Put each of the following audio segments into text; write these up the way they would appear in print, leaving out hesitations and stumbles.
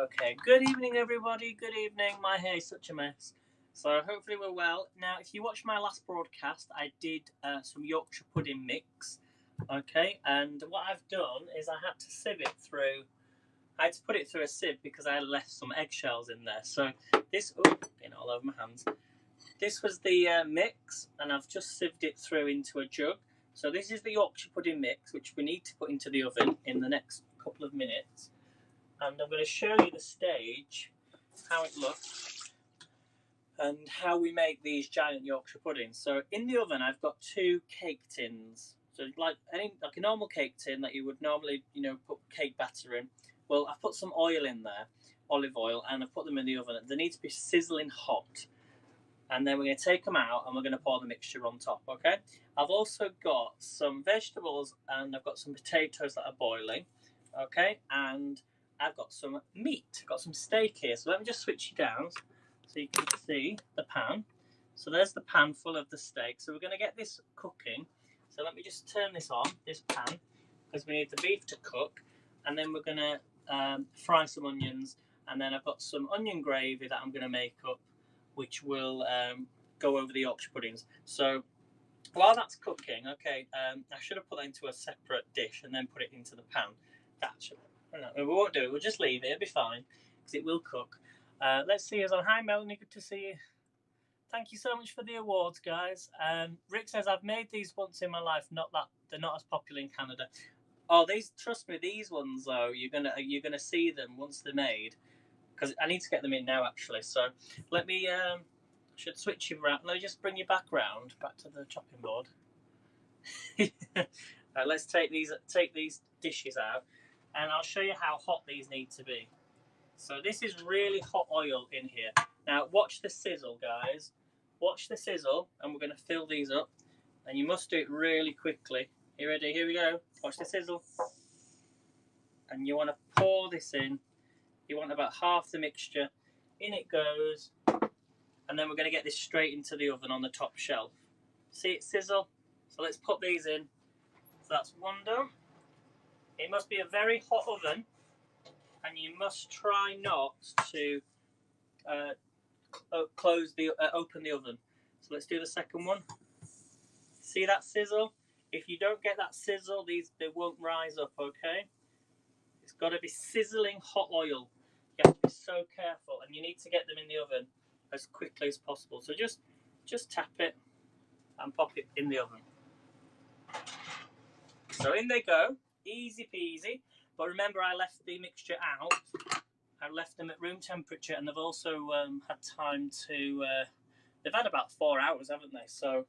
Okay, good evening everybody, good evening. My hair is such a mess. So hopefully we're well. Now, if you watched my last broadcast, I did some Yorkshire pudding mix. Okay, and what I've done is I had to sieve it through. I had to put it through a sieve because I had left some eggshells in there. So this, getting all over my hands. This was the mix, and I've just sieved it through into a jug. So this is the Yorkshire pudding mix, which we need to put into the oven in the next couple of minutes. And I'm going to show you the stage, how it looks, and how we make these giant Yorkshire puddings. So in the oven, I've got 2 cake tins. So like a normal cake tin that you would normally, put cake batter in. Well, I've put some oil in there, olive oil, and I've put them in the oven. They need to be sizzling hot. And then we're going to take them out and we're going to pour the mixture on top, okay? I've also got some vegetables and I've got some potatoes that are boiling, okay? And I've got some meat, I've got some steak here. So let me just switch you down so you can see the pan. So there's the pan full of the steak. So we're going to get this cooking. So let me just turn this on, this pan, because we need the beef to cook. And then we're going to fry some onions. And then I've got some onion gravy that I'm going to make up, which will go over the Yorkshire puddings. So while that's cooking, okay, I should have put that into a separate dish and then put it into the pan. That should, we won't do it, we'll just leave it, it'll be fine, because it will cook. Let's see us on. Hi Melanie, good to see you. Thank you so much for the awards, guys. Rick says, I've made these once in my life, they're not as popular in Canada. Oh, trust me, these ones though, you're gonna see them once they're made. Because I need to get them in now, actually. So let me, should switch you around. Let me just bring you back to the chopping board. Let's take these dishes out, and I'll show you how hot these need to be. So this is really hot oil in here. Now watch the sizzle, guys. Watch the sizzle, and we're going to fill these up. And you must do it really quickly. You ready? Here we go. Watch the sizzle. And you want to pour this in. You want about half the mixture. In it goes. And then we're going to get this straight into the oven on the top shelf. See it sizzle? So let's put these in. So that's one done. It must be a very hot oven. And you must try not to open the oven. So let's do the second one. See that sizzle? If you don't get that sizzle, they won't rise up, okay? It's got to be sizzling hot oil. You have to be so careful, and you need to get them in the oven as quickly as possible. So just tap it and pop it in the oven. So in they go, easy peasy. But remember, I left the mixture out. I left them at room temperature, and they've also had time to. They've had about 4 hours, haven't they? So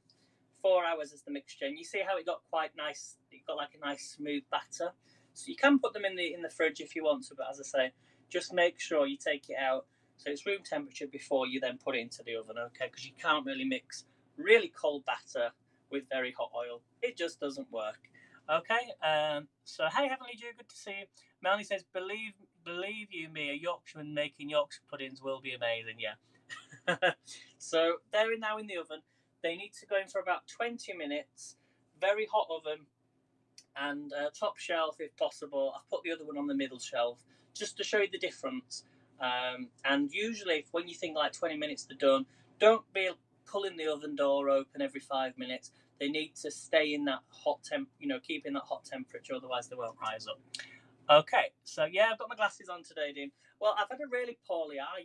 4 hours is the mixture, and you see how it got quite nice. It got like a nice smooth batter. So you can put them in the fridge if you want to, but as I say, just make sure you take it out so it's room temperature before you then put it into the oven, okay? Because you can't really mix really cold batter with very hot oil. It just doesn't work. Okay, so hey Heavenly Dew, good to see you. Melanie says, believe you me, a Yorkshireman making Yorkshire puddings will be amazing, yeah. So they're now in the oven. They need to go in for about 20 minutes, very hot oven, and top shelf if possible. I've put the other one on the middle shelf just to show you the difference. And usually when you think like 20 minutes they're done, don't be pulling the oven door open every 5 minutes. They need to stay in that hot keep in that hot temperature, otherwise they won't rise up. Okay, so yeah, I've got my glasses on today, Dean. Well, I've had a really poorly eye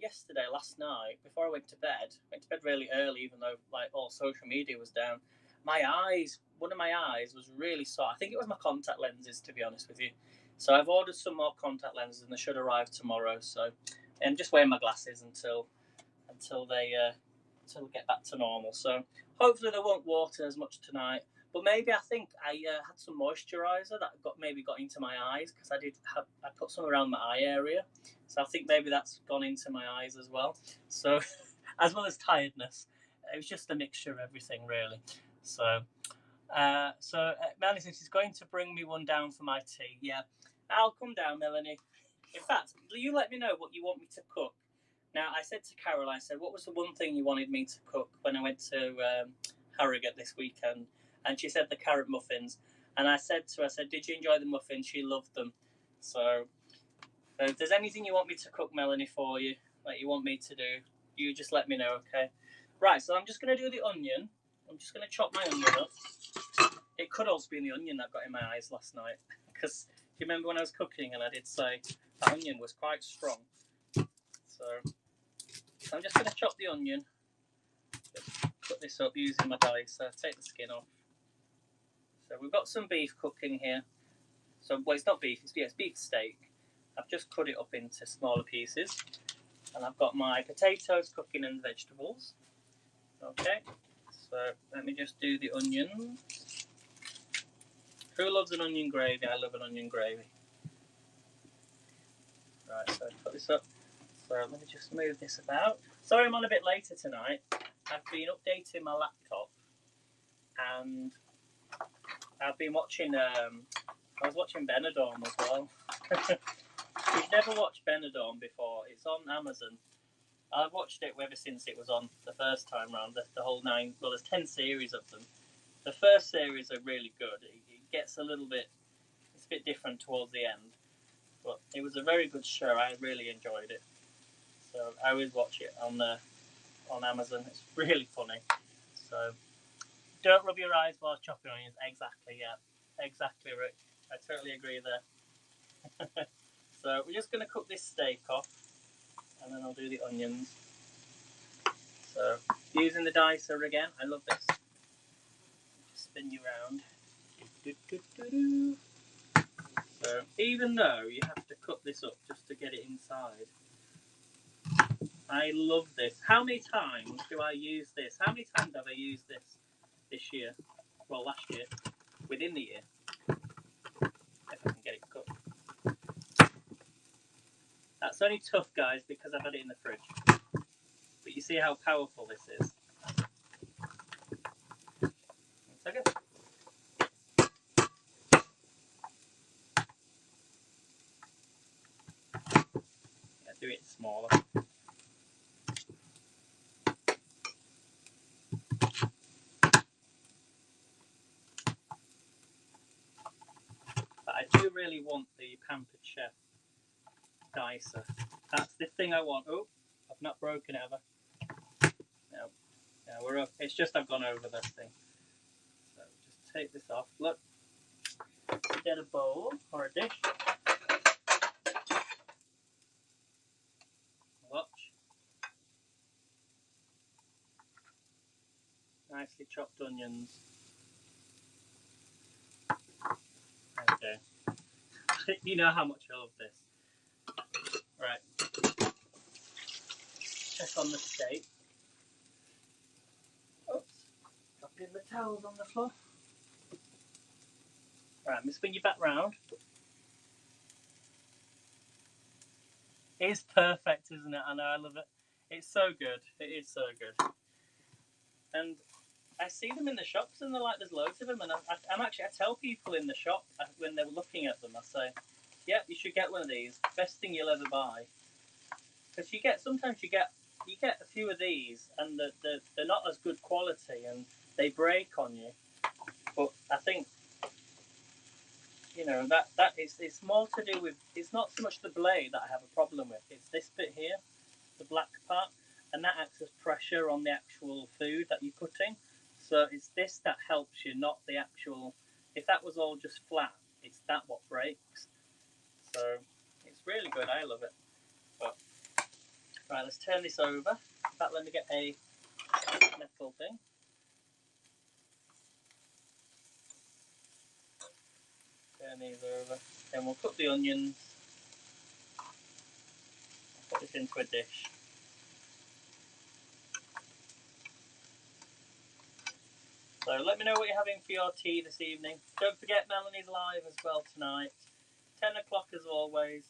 last night, before I went to bed. I went to bed really early, even though like all social media was down. One of my eyes was really sore. I think it was my contact lenses, to be honest with you. So I've ordered some more contact lenses, and they should arrive tomorrow. So I'm just wearing my glasses until they get back to normal. So hopefully they won't water as much tonight. But maybe I think I had some moisturiser that maybe got into my eyes, because I put some around my eye area. So I think maybe that's gone into my eyes as well. So as well as tiredness, it was just a mixture of everything really. So Melanie says she's going to bring me one down for my tea. Yeah, I'll come down, Melanie. In fact, you let me know what you want me to cook. Now, I said to Carol, I said, what was the one thing you wanted me to cook when I went to Harrogate this weekend? And she said the carrot muffins. And I said to her, did you enjoy the muffins? She loved them. So So if there's anything you want me to cook, Melanie, for you, like you want me to do, you just let me know, okay? Right, so I'm just going to do the onion. I'm just going to chop my onion up. It could also be the onion that got in my eyes last night. Because if you remember when I was cooking and I did say the onion was quite strong. So I'm just going to chop the onion. Just cut this up using my dicer. Take the skin off. So we've got some beef cooking here. So, well, it's not beef, it's beef steak. I've just cut it up into smaller pieces. And I've got my potatoes cooking and vegetables. Okay, so let me just do the onions. Who loves an onion gravy? I love an onion gravy. Right, so put this up. So let me just move this about. Sorry I'm on a bit later tonight. I've been updating my laptop. And I've been watching, I was watching Benidorm as well. If you've never watched Benidorm before, it's on Amazon. I've watched it ever since it was on the first time round, the whole 9, well there's 10 series of them. The first series are really good. It gets a little bit, it's a bit different towards the end. But it was a very good show, I really enjoyed it. So I always watch it on Amazon, it's really funny. So don't rub your eyes while chopping onions, exactly, yeah. Exactly, Rick. I totally agree there. So we're just going to cook this steak off, and then I'll do the onions. So using the dicer again, I love this. Just spin you around. So even though you have to cut this up just to get it inside, I love this. How many times do I use this? How many times have I used this year? Well, last year, within the year, if I can get it cut. That's only tough, guys, because I've had it in the fridge. But you see how powerful this is. 1 second. Yeah, do it smaller. But I do really want the Pampered Chef dicer. That's the thing I want. Oh, I've not broken it, have I? No. No, we're up. It's just I've gone over this thing. So just take this off. Look. Get a bowl or a dish. Watch. Nicely chopped onions. Okay. You know how much I love this. Right. Check on the steak. Oops. Dropping the towels on the floor. Right, I'm going to spin you back round. It's perfect, isn't it? I know, I love it. It's so good. It is so good. And I see them in the shops, and they're like, there's loads of them. And I tell people in the shop when they're looking at them, I say, "Yep, you should get one of these. Best thing you'll ever buy." Because sometimes you get a few of these, and they're not as good quality, and they break on you. But I think, you know, that it's more to do with, it's not so much the blade that I have a problem with. It's this bit here, the black part, and that acts as pressure on the actual food that you're cutting. So it's this that helps you, not the actual. If that was all just flat, it's that what breaks. So it's really good. I love it. But, right, let's turn this over. In fact, let me get a metal thing. Turn these over. Then we'll cook the onions. Put this into a dish. So let me know what you're having for your tea this evening. Don't forget Melanie's live as well tonight. 10 o'clock as always.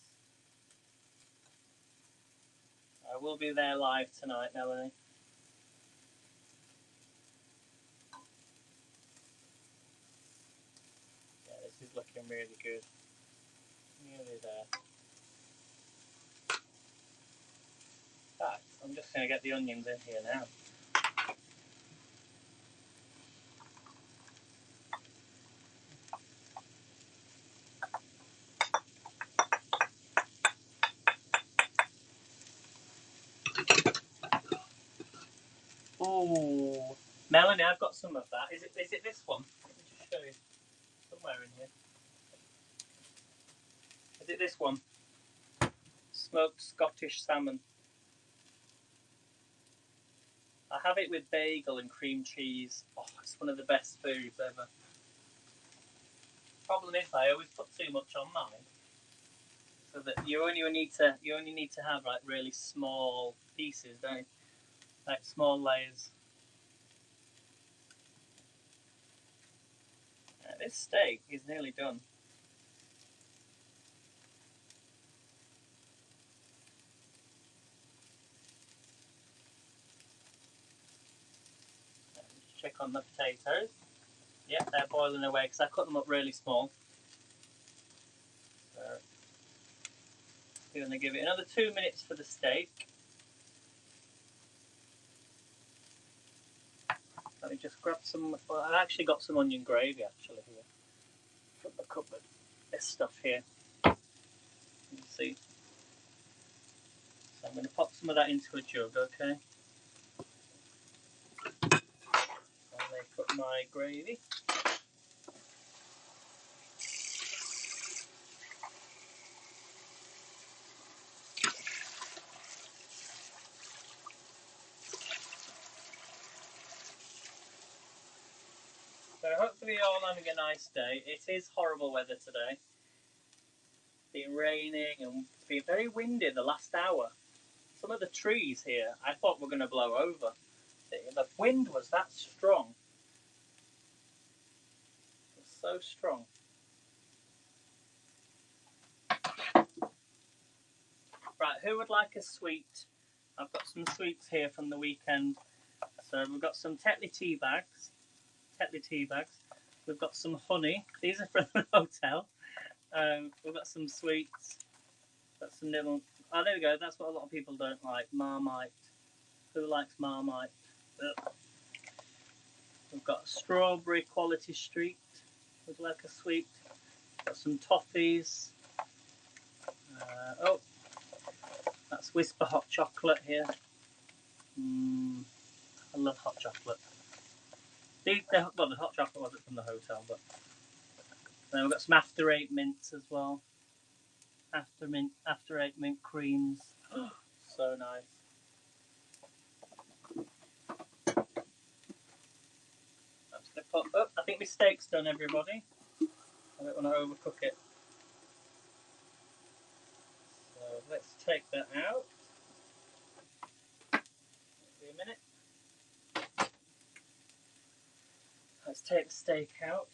I will be there live tonight, Melanie. Yeah, this is looking really good. Nearly there. Right, I'm just going to get the onions in here now. Melanie, I've got some of that. Is it this one? Let me just show you. Somewhere in here. Is it this one? Smoked Scottish salmon. I have it with bagel and cream cheese. Oh, it's one of the best foods ever. Problem is, I always put too much on mine, so that you only need to have like really small pieces, don't you? Like small layers. This steak is nearly done. Just check on the potatoes. Yeah, they're boiling away because I cut them up really small. So we're going to give it another 2 minutes for the steak. Let me just grab some. Well, I've actually got some onion gravy actually here from the cupboard. This stuff here. You can see. So I'm going to pop some of that into a jug, okay? And they put my gravy. So hopefully you're all having a nice day. It is horrible weather today. It's been raining and it's been very windy the last hour. Some of the trees here I thought were going to blow over. The wind was that strong. It was so strong. Right, who would like a sweet? I've got some sweets here from the weekend. So we've got some Tetley tea bags. We've got some honey. These are from the hotel. We've got some sweets. Got some little. Oh, there we go. That's what a lot of people don't like. Marmite. Who likes Marmite? Ugh. We've got strawberry quality street. Would like a sweet. Got some toffees. Oh, that's Whisper hot chocolate here. I love hot chocolate. Well, the hot chocolate wasn't from the hotel, but then we've got some After Eight mints as well. After Eight mint creams. So nice. I'm just gonna put. Oh, I think my steak's done, everybody. I don't want to overcook it. So let's take that out. Give me a minute. Let's take the steak out.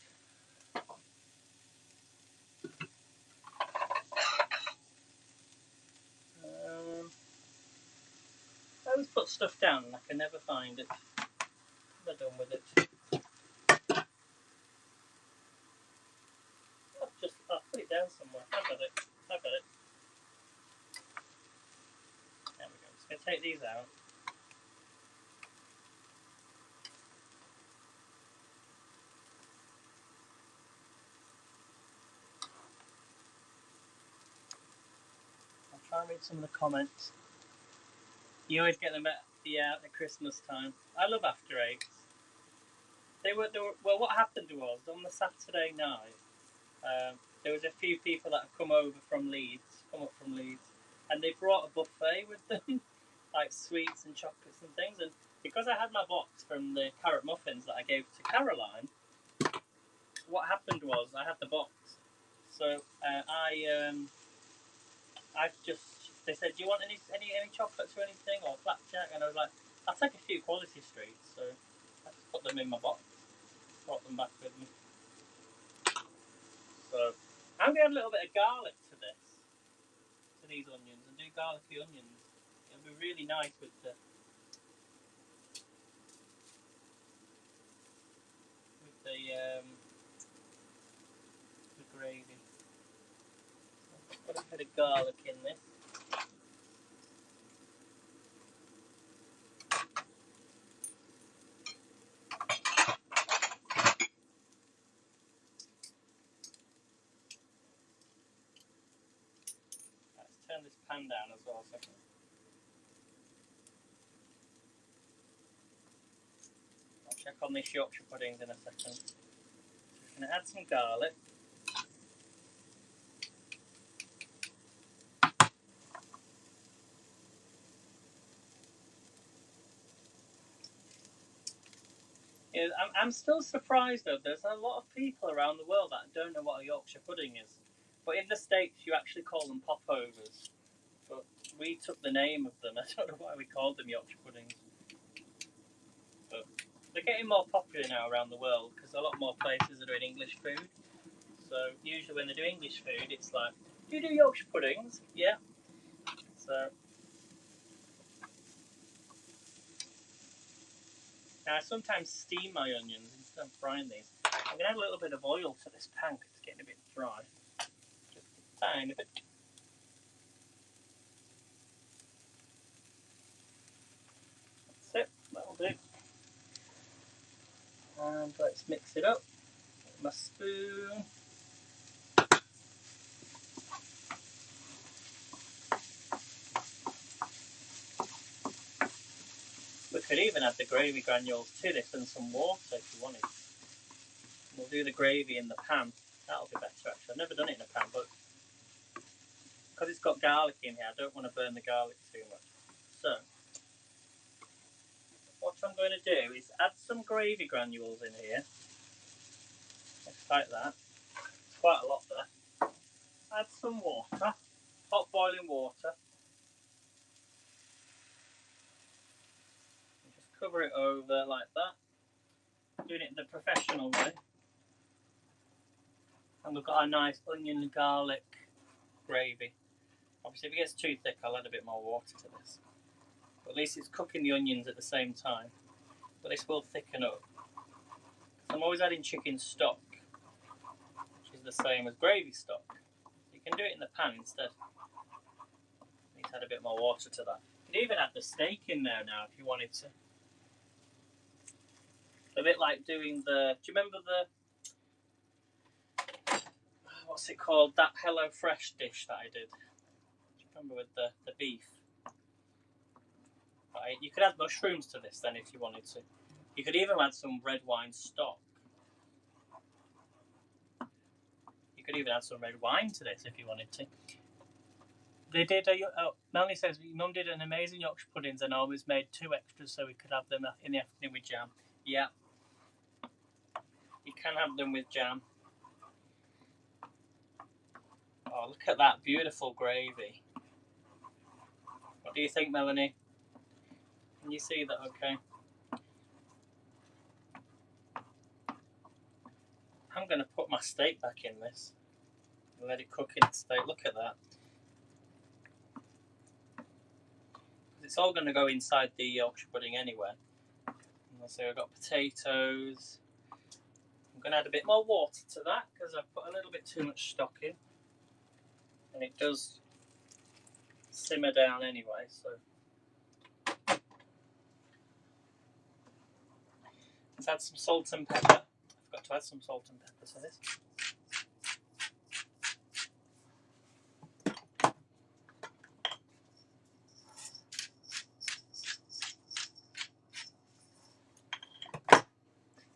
I always put stuff down and I can never find it. I'm done with it. I'll put it down somewhere. I've got it. There we go. I'm just going to take these out. I'll try and read some of the comments. You always get them at Christmas time. I love After Eights. Well, what happened was on the Saturday night, there was a few people that have come up from Leeds, and they brought a buffet with them, like sweets and chocolates and things. And because I had my box from the carrot muffins that I gave to Caroline, what happened was I had the box. So they said, "Do you want any chocolates or anything or flapjack?" And I was like, "I'll take a few quality streets." So I just put them in my box, brought them back with me. So I'm going to add a little bit of garlic to these onions, and do garlicky onions. It'll be really nice with the gravy. Put a bit of garlic in this. Let's turn this pan down as well a second. I'll check on this Yorkshire pudding in a second. I'm going to add some garlic. Yeah, I'm still surprised though. There's a lot of people around the world that don't know what a Yorkshire pudding is. But in the States, you actually call them popovers. But we took the name of them. I don't know why we called them Yorkshire puddings. But they're getting more popular now around the world because a lot more places are doing English food. So usually when they do English food, it's like, do you do Yorkshire puddings? Yeah. So now I sometimes steam my onions instead of frying these. I'm going to add a little bit of oil to this pan because it's getting a bit dry. Just a tiny bit. That's it. That'll do. And let's mix it up with my spoon. We could even add the gravy granules to this and some water if you wanted. We'll do the gravy in the pan. That'll be better actually. I've never done it in a pan, but because it's got garlic in here, I don't want to burn the garlic too much. So, what I'm going to do is add some gravy granules in here. Just like that. It's quite a lot there. Add some water, hot boiling water. Just cover it over like that. Doing it the professional way. And we've got a nice onion and garlic gravy. Obviously, if it gets too thick, I'll add a bit more water to this. But at least it's cooking the onions at the same time. But this will thicken up. I'm always adding chicken stock, which is the same as gravy stock. You can do it in the pan instead. You need to add a bit more water to that. You could even add the steak in there now if you wanted to. A bit like doing the... Do you remember the... What's it called? That Hello Fresh dish that I did. Do you remember with the beef? Right, you could add mushrooms to this then if you wanted to. You could even add some red wine stock. You could even add some red wine to this if you wanted to. They did Melanie says, Mum did an amazing Yorkshire puddings and always made 2 extras so we could have them in the afternoon with jam. Yeah. You can have them with jam. Oh, look at that beautiful gravy. What do you think, Melanie? Can you see that okay? I'm going to put my steak back in this. Let it cook in the steak. Look at that. It's all going to go inside the Yorkshire pudding anyway. So I've got potatoes. I'm going to add a bit more water to that because I've put a little bit too much stock in. And it does simmer down anyway, so. Let's add some salt and pepper. I've got to add some salt and pepper to this.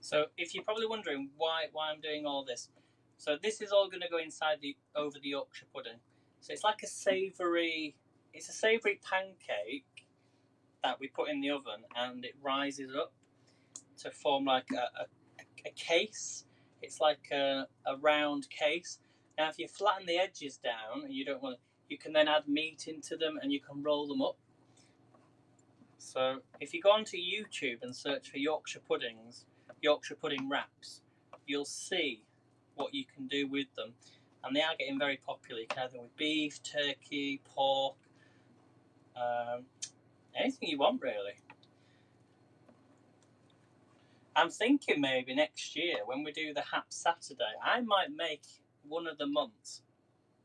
So if you're probably wondering why I'm doing all this, so this is all going to go inside over the Yorkshire pudding. So it's like a savoury pancake that we put in the oven, and it rises up to form like a case. It's like a round case. Now, if you flatten the edges down and you don't want to, you can then add meat into them and you can roll them up. So if you go onto YouTube and search for Yorkshire puddings, Yorkshire pudding wraps, you'll see what you can do with them. And they are getting very popular. You can have them with beef, turkey, pork, anything you want really. I'm thinking maybe next year when we do the Hap Saturday, I might make one of the months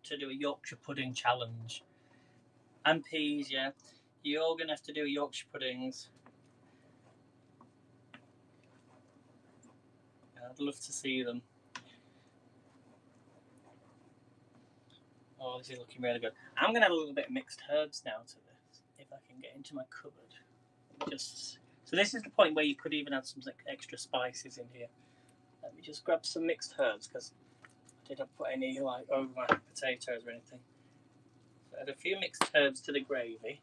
to do a Yorkshire pudding challenge. And peas, yeah. You're all going to have to do Yorkshire puddings. I'd love to see them. Oh, this is looking really good. I'm going to add a little bit of mixed herbs now to this, if I can get into my cupboard. So So this is the point where you could even add some extra spices in here. Let me just grab some mixed herbs because I didn't put any like over my potatoes or anything. So add a few mixed herbs to the gravy.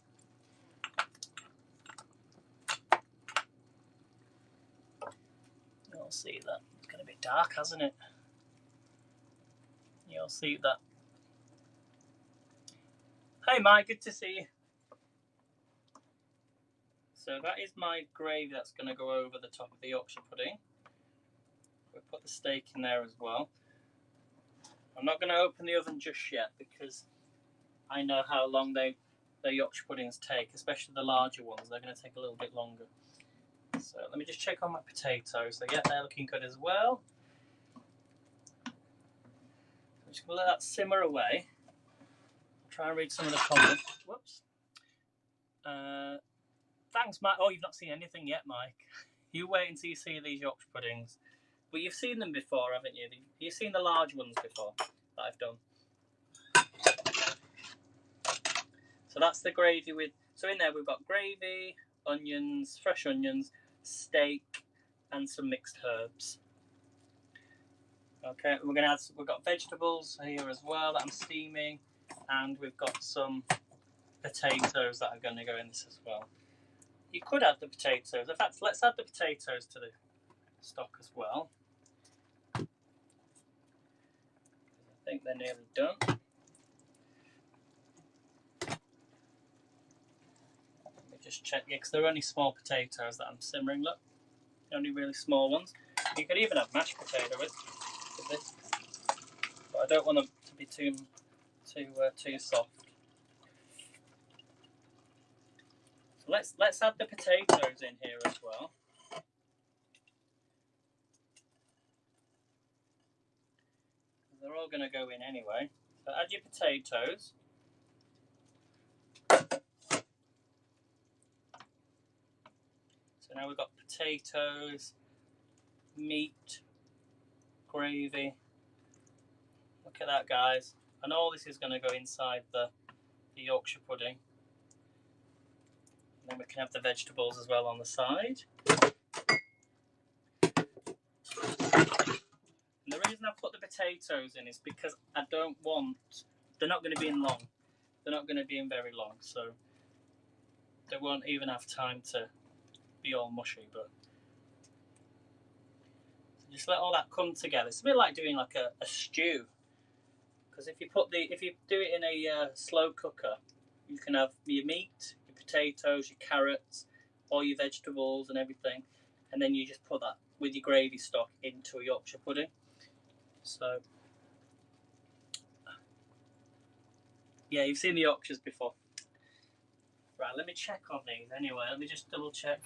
You'll see that it's going to be dark, hasn't it? You'll see that. Hey Mike, good to see you. So that is my gravy that's going to go over the top of the Yorkshire pudding. We'll put the steak in there as well. I'm not going to open the oven just yet because I know how long the Yorkshire puddings take, especially the larger ones. They're going to take a little bit longer. So let me just check on my potatoes. So yeah, they're looking good as well. I'm just going to let that simmer away. Try and read some of the comments. Whoops. Thanks, Mike. Oh, you've not seen anything yet, Mike. You wait until you see these Yorkshire puddings. But you've seen them before, haven't you? You've seen the large ones before that I've done. So that's the gravy with... So in there we've got gravy, onions, fresh onions, steak, and some mixed herbs. Okay, we're going to add... We've got vegetables here as well that I'm steaming. And we've got some potatoes that are going to go in this as well. You could add the potatoes. In fact, let's add the potatoes to the stock as well. I think they're nearly done. Let me just check, yeah, because they're only small potatoes that I'm simmering. Look, only really small ones. You could even have mashed potato with this, but I don't want them to be too soft. So let's add the potatoes in here as well. They're all going to go in anyway. So add your potatoes. So now we've got potatoes, meat, gravy. Look at that, guys. And all this is going to go inside the Yorkshire pudding. And then we can have the vegetables as well on the side. And the reason I put the potatoes in is because I don't want... They're not going to be in long. They're not going to be in very long, so they won't even have time to be all mushy. But so just let all that come together. It's a bit like doing like a stew. Because if you do it in a slow cooker, you can have your meat, your potatoes, your carrots, all your vegetables and everything, and then you just put that with your gravy stock into a Yorkshire pudding. So yeah, you've seen the Yorkshires before. Right, let me check on these anyway. Let me just double check.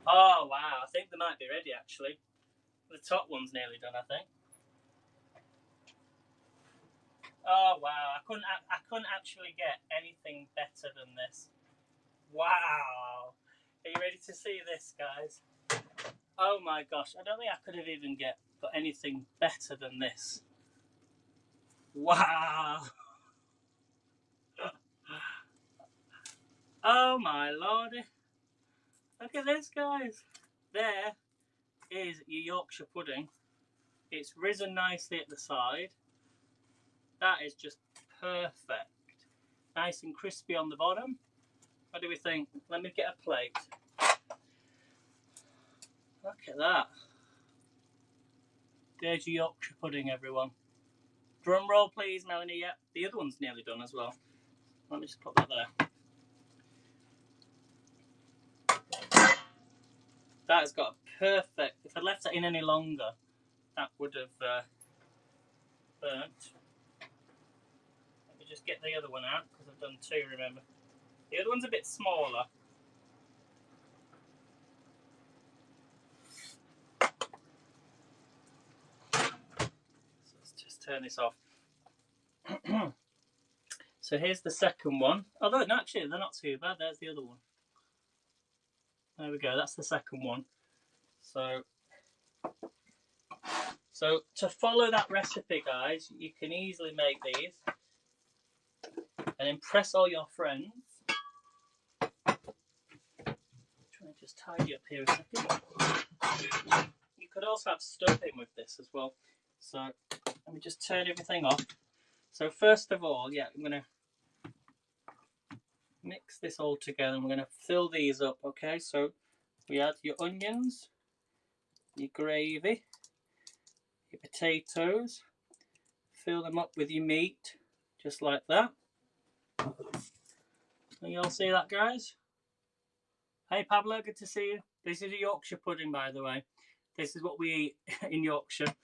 Oh wow, I think they might be ready actually. The top one's nearly done, I think. Oh wow, I couldn't actually get anything better than this. Wow. Are you ready to see this, guys? Oh my gosh, I don't think I could have even got anything better than this. Wow. Oh my lordy. Look at this, guys. There is your Yorkshire pudding. It's risen nicely at the side. That is just perfect. Nice and crispy on the bottom. What do we think? Let me get a plate. Look at that. There's your Yorkshire pudding, everyone. Drum roll, please, Melanie. Yep, the other one's nearly done as well. Let me just put that there. That has got a perfect... If I left that in any longer, that would have burnt. Let me just get the other one out, because I've done two, remember. The other one's a bit smaller. So let's just turn this off. So here's the second one. Although, no, actually, they're not too bad. There's the other one. There we go. That's the second one. So to follow that recipe, guys, you can easily make these and impress all your friends. I'm trying just tidy up here a second. You could also have stuffing with this as well. So let me just turn everything off. So first of all, yeah, I'm going to mix this all together and we're going to fill these up, okay? So we add your onions, your gravy, your potatoes, fill them up with your meat, just like that. Can you all see that, guys? Hey Pablo, good to see you. This is a Yorkshire pudding, by the way. This is what we eat in Yorkshire.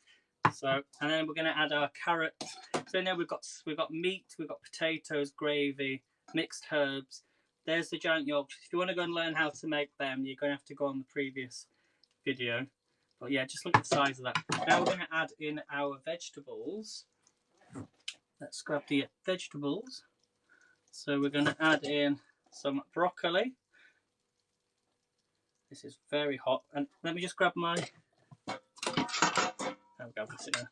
So, and then we're going to add our carrots. So now we've got meat, we've got potatoes, gravy, mixed herbs. There's the giant Yorkshire. If you want to go and learn how to make them, you're going to have to go on the previous video. But yeah, just look at the size of that. Now we're going to add in our vegetables. Let's grab the vegetables. So we're going to add in some broccoli. This is very hot. And let me just grab my... There we go, that's it now.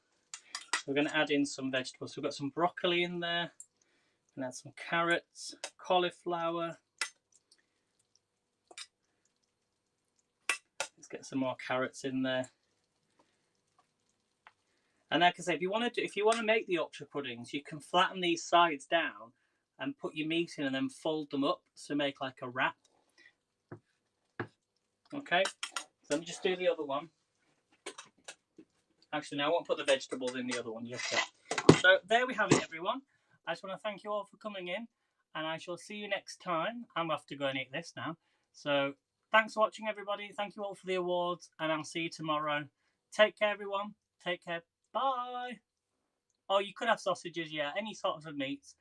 So we're going to add in some vegetables. So we've got some broccoli in there. And add some carrots, cauliflower. Let's get some more carrots in there. And like I say, if you want to make the Yorkshire puddings, you can flatten these sides down and put your meat in and then fold them up to make like a wrap. Okay, so let me just do the other one. Actually, no, I won't put the vegetables in the other one just yet. So there we have it, everyone. I just want to thank you all for coming in, and I shall see you next time. I'm going to have to go and eat this now. So thanks for watching, everybody. Thank you all for the awards, and I'll see you tomorrow. Take care, everyone. Take care. Bye. Oh, you could have sausages, yeah, any sort of meats.